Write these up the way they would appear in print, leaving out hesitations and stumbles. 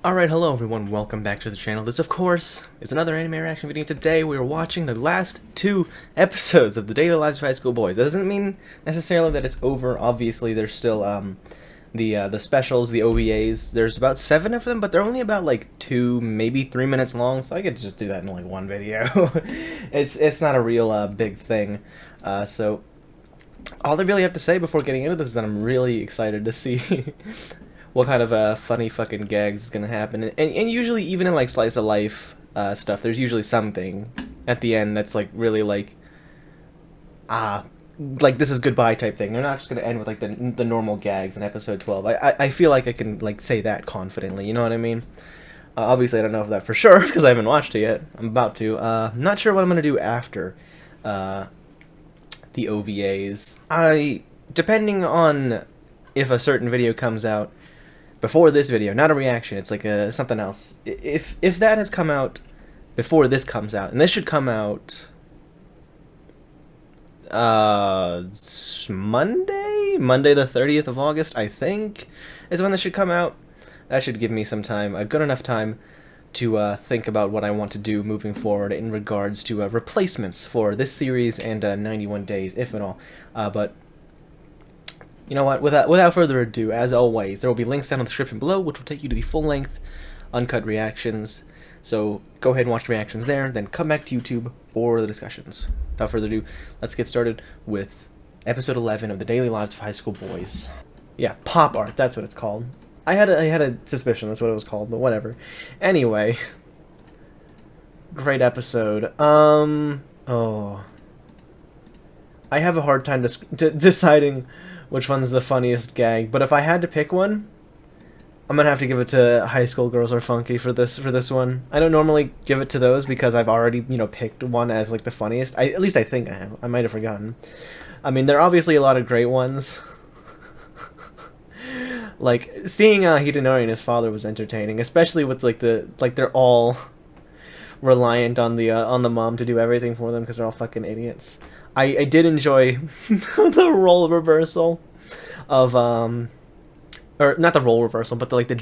Alright, hello everyone, welcome back to the channel. This, of course, is another anime reaction video. Today we are watching the last two episodes of The Daily Lives of High School Boys. That doesn't mean necessarily that it's over. Obviously, there's still the specials, the OVAs. There's about 7 of them, but they're only about like 2, maybe 3 minutes long, so I could just do that in like one video. It's not a real big thing. So all I really have to say before getting into this is that I'm really excited to see what kind of funny fucking gags is gonna happen. And usually, even in like slice of life stuff, there's usually something at the end that's like really like this is goodbye type thing. They're not just gonna end with like the normal gags in episode 12. I feel like I can like say that confidently. You know what I mean? Obviously, I don't know if that for sure because I haven't watched it yet. I'm about to. Not sure what I'm gonna do after the OVAs. Depending on if a certain video comes out before this video, not a reaction, it's like something else. If that has come out before this comes out, and this should come out Monday the 30th of August, I think, is when this should come out. That should give me some time, a good enough time to think about what I want to do moving forward in regards to replacements for this series and 91 Days, if at all. But you know what, without further ado, as always, there will be links down in the description below, which will take you to the full-length, uncut reactions. So go ahead and watch the reactions there, then come back to YouTube for the discussions. Without further ado, let's get started with episode 11 of The Daily Lives of High School Boys. Yeah, pop art, that's what it's called. I had a suspicion that's what it was called, but whatever. Anyway, great episode. Oh, I have a hard time deciding which one's the funniest gag, but if I had to pick one, I'm gonna have to give it to High School Girls Are Funky for this one. I don't normally give it to those because I've already, picked one as like the funniest. At least I think I have. I might have forgotten. I mean, there are obviously a lot of great ones. Like seeing Hidenori and his father was entertaining, especially with like they're all reliant on the mom to do everything for them because they're all fucking idiots. I did enjoy the role reversal of or not the role reversal, but the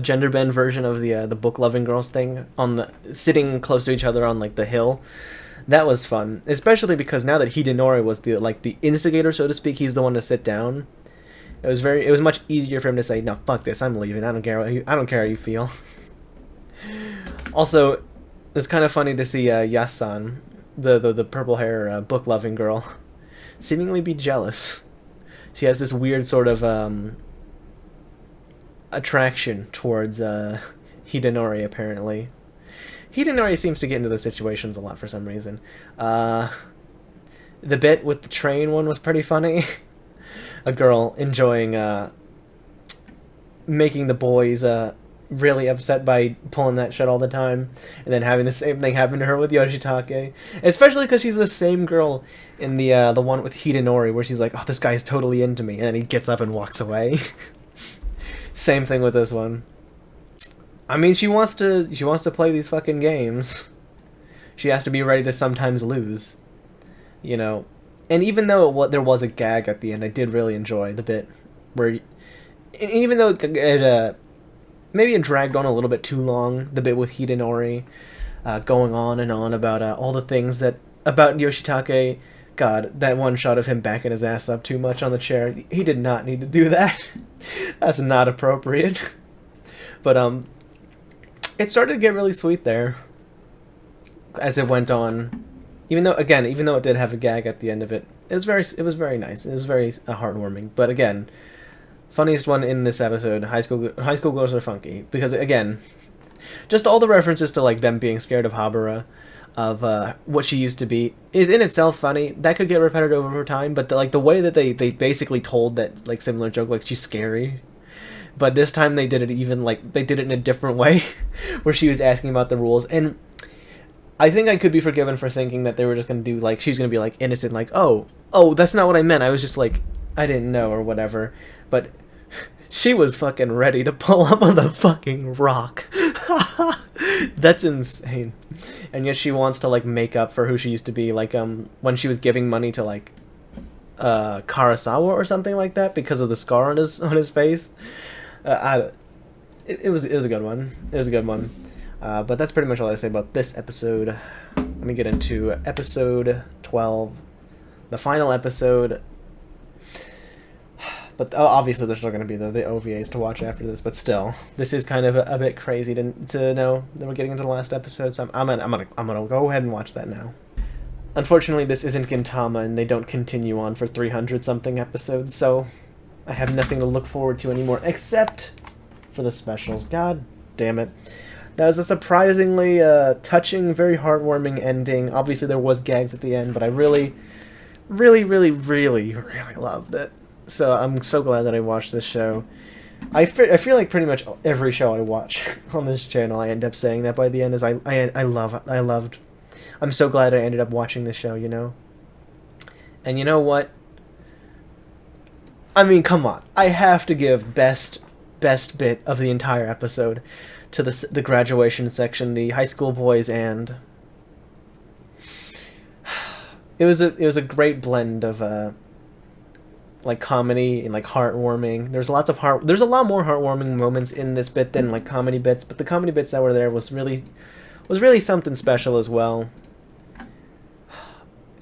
gender bend version of the book loving girls thing on the sitting close to each other on like the hill. That was fun, especially because now that Hidenori was the instigator, so to speak, he's the one to sit down. It was much easier for him to say, "No, fuck this, I'm leaving. I don't care how you feel." Also, it's kind of funny to see Yasan, the purple hair book loving girl, seemingly be jealous. She has this weird sort of attraction towards Hidenori, apparently. Hidenori seems to get into those situations a lot for some reason. The bit with the train one was pretty funny. A girl enjoying making the boys really upset by pulling that shit all the time, and then having the same thing happen to her with Yoshitake, especially because she's the same girl in the one with Hidenori where she's like, "Oh, this guy's totally into me," and then he gets up and walks away. Same thing with this one. I mean, she wants to play these fucking games. She has to be ready to sometimes lose, And even though there was a gag at the end, I did really enjoy the bit where, even though maybe it dragged on a little bit too long, the bit with Hidenori going on and on about all the things about Yoshitake. God, that one shot of him backing his ass up too much on the chair. He did not need to do that. That's not appropriate. But it started to get really sweet there as it went on. Even though it did have a gag at the end of it, it was very nice. It was very heartwarming. But again, funniest one in this episode, High School Girls Are Funky, because again, just all the references to like them being scared of Habara, of what she used to be, is in itself funny. That could get repetitive over time, but the way that they basically told that like similar joke, like she's scary. But this time they did it in a different way, where she was asking about the rules. And I think I could be forgiven for thinking that they were just going to do, like, she's going to be, like, innocent, like, oh, that's not what I meant. I was just, like, I didn't know or whatever. But she was fucking ready to pull up on the fucking rock. That's insane. And yet she wants to, like, make up for who she used to be. Like, when she was giving money to, like, Karasawa or something like that because of the scar on his face. it was a good one. It was a good one. But that's pretty much all I say about this episode. Let me get into episode 12, the final episode. But obviously there's still going to be the OVAs to watch after this. But still, this is kind of a bit crazy to know that we're getting into the last episode. So I'm gonna go ahead and watch that now. Unfortunately, this isn't Gintama, and they don't continue on for 300 something episodes. So I have nothing to look forward to anymore, except for the specials. God damn it. That was a surprisingly touching, very heartwarming ending. Obviously, there was gags at the end, but I really, really, really, really, really loved it. So I'm so glad that I watched this show. I feel like pretty much every show I watch on this channel, I end up saying that by the end. I loved. I'm so glad I ended up watching this show, you know. And you know what? I mean, come on. I have to give best bit of the entire episode to the graduation section, the high school boys, and it was a great blend of like comedy and like heartwarming. There's a lot more heartwarming moments in this bit than like comedy bits, but the comedy bits that were there was really something special as well.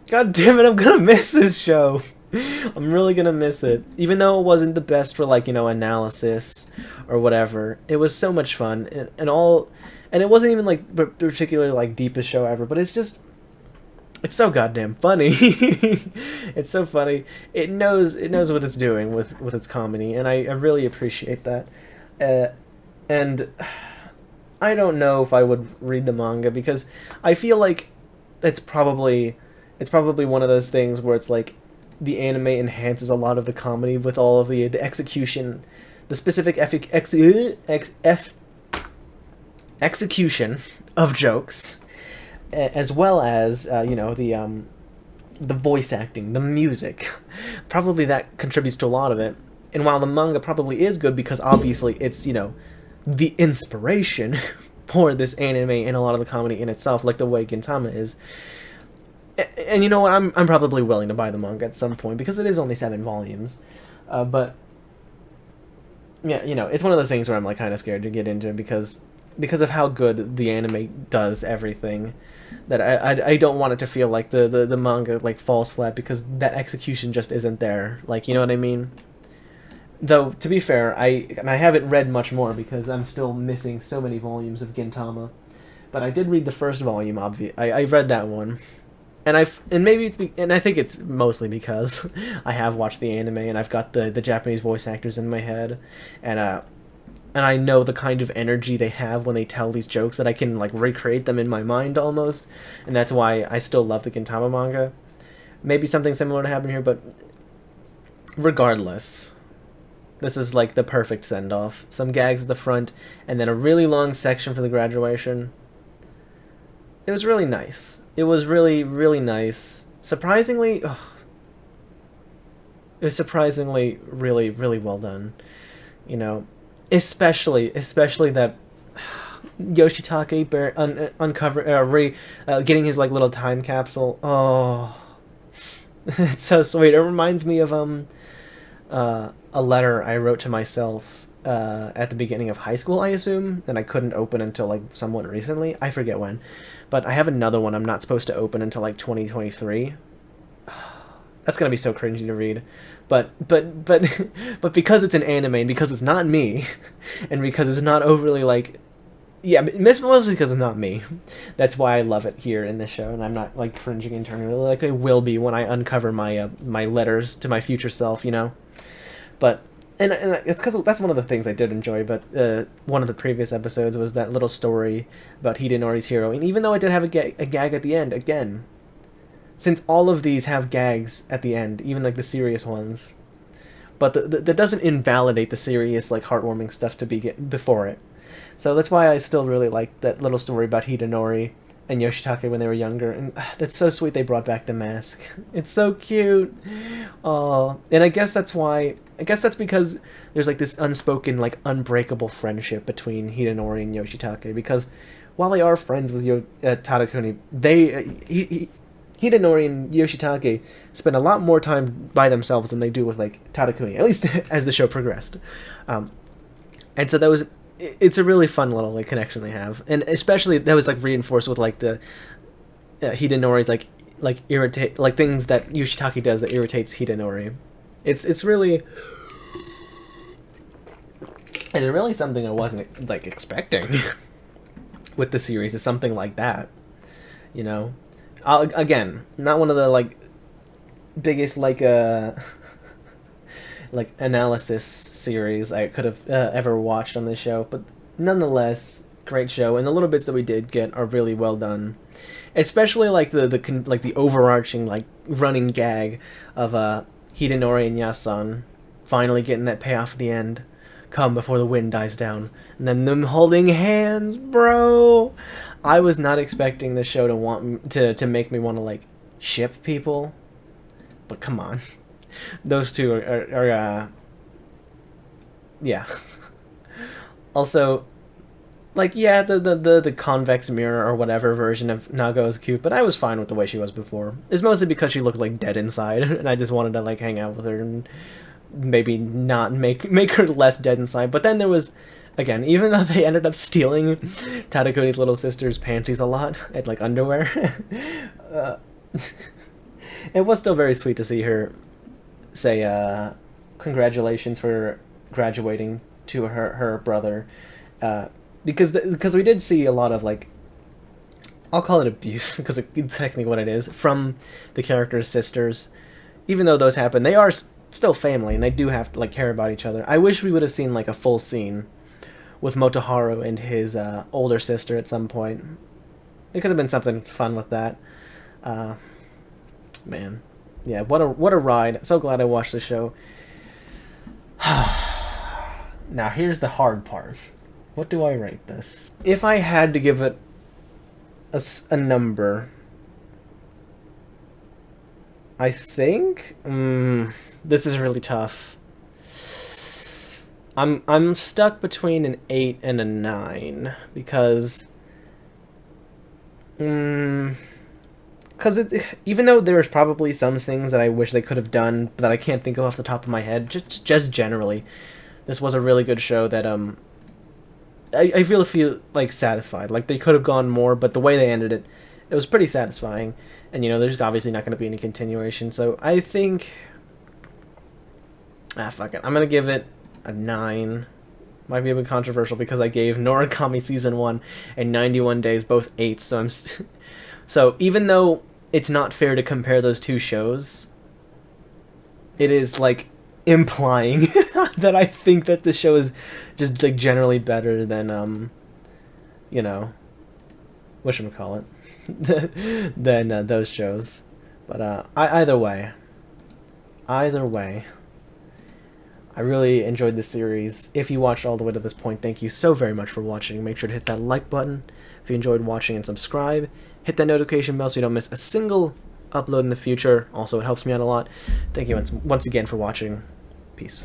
God damn it, I'm gonna miss this show. I'm really gonna miss it. Even though it wasn't the best for, like, you know, analysis or whatever, it was so much fun and it wasn't even like particularly like deepest show ever, but it's so goddamn funny. It's so funny. It knows what it's doing with its comedy, and I really appreciate that. And I don't know if I would read the manga, because I feel like it's probably one of those things where it's like the anime enhances a lot of the comedy with all of the execution, the specific execution of jokes, as well as you know, the voice acting, the music. Probably that contributes to a lot of it. And while the manga probably is good because obviously it's, you know, the inspiration for this anime and a lot of the comedy in itself, like the way Gintama is. And you know what, I'm probably willing to buy the manga at some point because it is only 7 volumes. But yeah, you know, it's one of those things where I'm like kind of scared to get into it because of how good the anime does everything. That I don't want it to feel like the manga like falls flat because that execution just isn't there. Like, you know what I mean? Though, to be fair, I haven't read much more because I'm still missing so many volumes of Gintama. But I did read the first volume, I read that one. And I think it's mostly because I have watched the anime and I've got the Japanese voice actors in my head, and I know the kind of energy they have when they tell these jokes that I can like recreate them in my mind almost, and that's why I still love the Gintama manga. Maybe something similar to happen here, but regardless, this is like the perfect send-off. Some gags at the front, and then a really long section for the graduation. It was really nice. It was really, really nice. Surprisingly, it was surprisingly really, really well done. You know, especially that Yoshitake getting his like little time capsule. Oh, it's so sweet. It reminds me of a letter I wrote to myself at the beginning of high school, I assume, that I couldn't open until like somewhat recently. I forget when. But I have another one I'm not supposed to open until like 2023. That's gonna be so cringy to read. But because it's an anime and because it's not me, and because it's not overly like, yeah, mostly because it's not me. That's why I love it here in this show, and I'm not like cringing internally like I will be when I uncover my my letters to my future self, you know. But and it's because that's one of the things I did enjoy. But one of the previous episodes was that little story about Hidenori's hero, and even though I did have a gag at the end, again, since all of these have gags at the end, even like the serious ones, but that doesn't invalidate the serious like heartwarming stuff to be before it. So that's why I still really like that little story about Hidenori and Yoshitake when they were younger, and that's so sweet they brought back the mask. It's so cute. And I guess that's because there's like this unspoken, like unbreakable friendship between Hidenori and Yoshitake, because while they are friends with Tadakuni, Hidenori and Yoshitake spend a lot more time by themselves than they do with like Tadakuni, at least as the show progressed. And so it's a really fun little like connection they have, and especially that was like reinforced with like the Hidenori's like irritate like things that Yoshitake does that irritates Hidenori. It's really something I wasn't like expecting with the series, is something like that, you know. Again, not one of the like biggest like like analysis series I could have ever watched on this show, but nonetheless, great show, and the little bits that we did get are really well done. Especially like the overarching like running gag of Hidenori and Yasun finally getting that payoff at the end, come before the wind dies down, and then them holding hands, bro. I was not expecting the show to make me want to like ship people, but come on, those two are yeah. Also, like, yeah, the convex mirror or whatever version of Nago is cute, but I was fine with the way she was before. It's mostly because she looked like dead inside, and I just wanted to like hang out with her and maybe not make her less dead inside. But then there was, again, even though they ended up stealing Tadakuni's little sister's panties a lot and like underwear, it was still very sweet to see her say congratulations for graduating to her brother. Because we did see a lot of like, I'll call it abuse because it's technically what it is, from the characters' sisters. Even though those happen, they are still family and they do have to like care about each other. I wish we would have seen like a full scene with Motoharu and his older sister at some point. There could have been something fun with that. Man, yeah, what a ride! So glad I watched the show. Now here's the hard part. What do I rate this? If I had to give it a number, I think this is really tough. I'm stuck between an 8 and a 9 because even though there's probably some things that I wish they could have done that I can't think of off the top of my head, just generally, this was a really good show that I feel like satisfied. Like they could have gone more, but the way they ended it, it was pretty satisfying. And you know, there's obviously not going to be any continuation, so I think fuck it, I'm gonna give it a 9. Might be a bit controversial because I gave Noragami Season 1 and 91 Days both 8s, so so even though it's not fair to compare those two shows, it is like implying that I think that this show is just like generally better than you know, whatchamacallit, than those shows. But either way, I really enjoyed this series. If you watched all the way to this point, thank you so very much for watching. Make sure to hit that like button if you enjoyed watching, and subscribe. Hit that notification bell so you don't miss a single upload in the future. Also, it helps me out a lot. Thank you once again for watching. Peace.